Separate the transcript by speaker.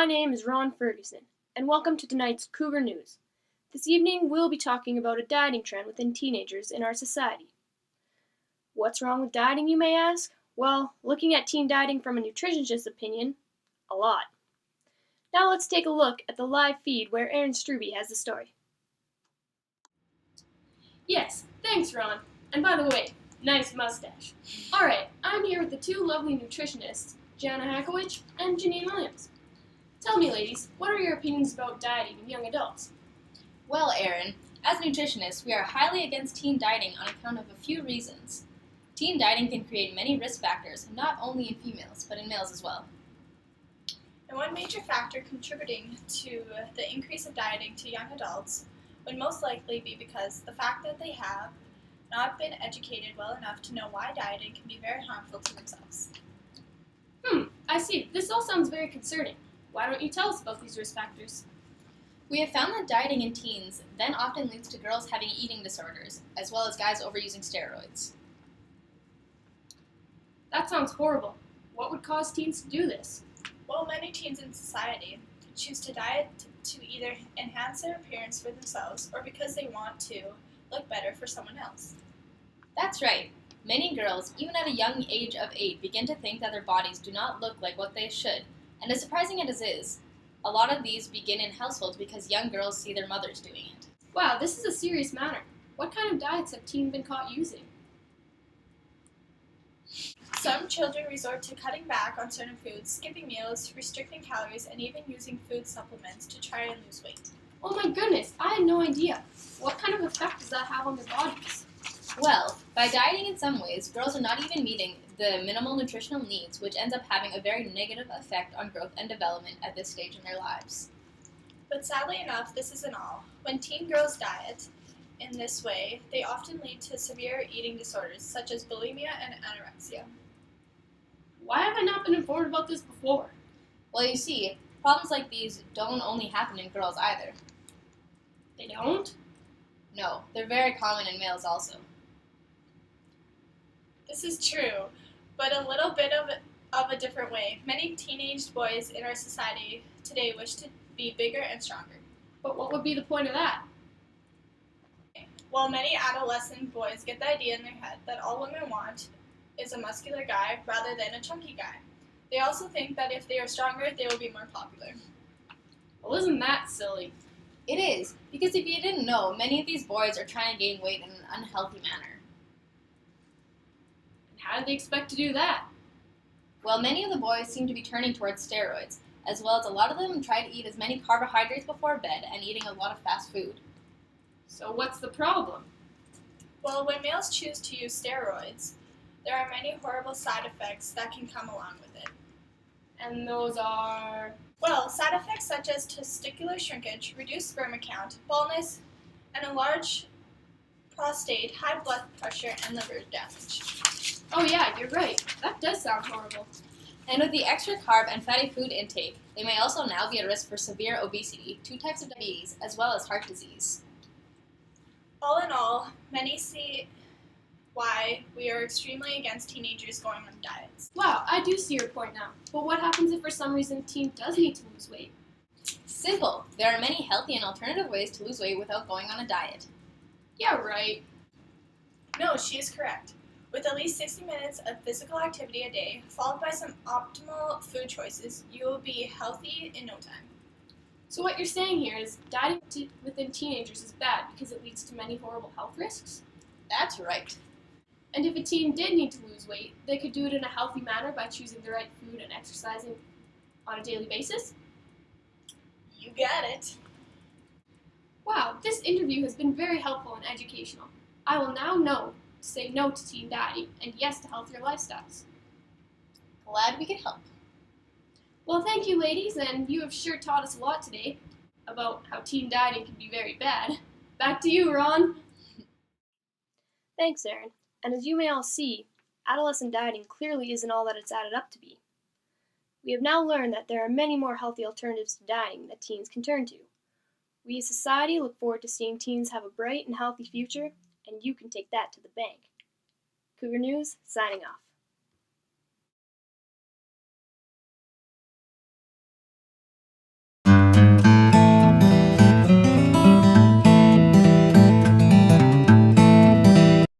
Speaker 1: My name is Ron Ferguson, and welcome to tonight's Cougar News. This evening, we'll be talking about a dieting trend within teenagers in our society. What's wrong with dieting, you may ask? Well, looking at teen dieting from a nutritionist's opinion, a lot. Now let's take a look at the live feed where Aaron Struby has the story. Yes, thanks, Ron. And by the way, nice mustache. Alright, I'm here with the two lovely nutritionists, Jana Hakowich and Janine Williams. Tell me, ladies, what are your opinions about dieting in young adults?
Speaker 2: Well, Aaron, as nutritionists, we are highly against teen dieting on account of a few reasons. Teen dieting can create many risk factors, not only in females, but in males as well.
Speaker 3: And one major factor contributing to the increase of dieting to young adults would most likely be because the fact that they have not been educated well enough to know why dieting can be very harmful to themselves.
Speaker 1: I see. This all sounds very concerning. Why don't you tell us about these risk factors?
Speaker 2: We have found that dieting in teens then often leads to girls having eating disorders, as well as guys overusing steroids.
Speaker 1: That sounds horrible. What would cause teens to do this?
Speaker 3: Well, many teens in society choose to diet to either enhance their appearance for themselves or because they want to look better for someone else.
Speaker 2: That's right. Many girls, even at a young age of 8, begin to think that their bodies do not look like what they should. And as surprising as it is, a lot of these begin in households because young girls see their mothers doing it.
Speaker 1: Wow, this is a serious matter. What kind of diets have teens been caught using?
Speaker 3: Some children resort to cutting back on certain foods, skipping meals, restricting calories, and even using food supplements to try and lose weight.
Speaker 1: Oh my goodness, I had no idea. What kind of effect does that have on their bodies?
Speaker 2: Well, by dieting in some ways, girls are not even meeting the minimal nutritional needs, which ends up having a very negative effect on growth and development at this stage in their lives.
Speaker 3: But sadly enough, this isn't all. When teen girls diet in this way, they often lead to severe eating disorders such as bulimia and anorexia.
Speaker 1: Why have I not been informed about this before?
Speaker 2: Well, you see, problems like these don't only happen in girls either.
Speaker 1: They don't?
Speaker 2: No, they're very common in males also.
Speaker 3: This is true, but a little bit of a different way. Many teenage boys in our society today wish to be bigger and stronger.
Speaker 1: But what would be the point of that?
Speaker 3: While many adolescent boys get the idea in their head that all women want is a muscular guy rather than a chunky guy. They also think that if they are stronger, they will be more popular.
Speaker 1: Well, isn't that silly?
Speaker 2: It is, because if you didn't know, many of these boys are trying to gain weight in an unhealthy manner.
Speaker 1: And how do they expect to do that?
Speaker 2: Well, many of the boys seem to be turning towards steroids, as well as a lot of them try to eat as many carbohydrates before bed and eating a lot of fast food.
Speaker 1: So what's the problem?
Speaker 3: Well, when males choose to use steroids, there are many horrible side effects that can come along with it.
Speaker 1: And those are...
Speaker 3: Well, side effects such as testicular shrinkage, reduced sperm count, baldness, and enlarged prostate, high blood pressure, and liver damage.
Speaker 1: Oh yeah, you're right. That does sound horrible.
Speaker 2: And with the extra carb and fatty food intake, they may also now be at risk for severe obesity, 2 types of diabetes, as well as heart disease.
Speaker 3: All in all, many see why we are extremely against teenagers going on diets.
Speaker 1: Wow, I do see your point now. But what happens if for some reason a teen does need to lose weight?
Speaker 2: Simple. There are many healthy and alternative ways to lose weight without going on a diet.
Speaker 1: Yeah, right.
Speaker 3: No, she is correct. With at least 60 minutes of physical activity a day, followed by some optimal food choices, you will be healthy in no time.
Speaker 1: So what you're saying here is dieting within teenagers is bad because it leads to many horrible health risks?
Speaker 2: That's right.
Speaker 1: And if a teen did need to lose weight, they could do it in a healthy manner by choosing the right food and exercising on a daily basis?
Speaker 3: You got it.
Speaker 1: Wow, this interview has been very helpful and educational. I will now know to say no to teen dieting and yes to healthier lifestyles.
Speaker 2: Glad we could help.
Speaker 1: Well, thank you, ladies, and you have sure taught us a lot today about how teen dieting can be very bad. Back to you, Ron. Thanks, Aaron. And as you may all see, adolescent dieting clearly isn't all that it's added up to be. We have now learned that there are many more healthy alternatives to dieting that teens can turn to. We as society look forward to seeing teens have a bright and healthy future, and you can take that to the bank. Cougar News, signing off.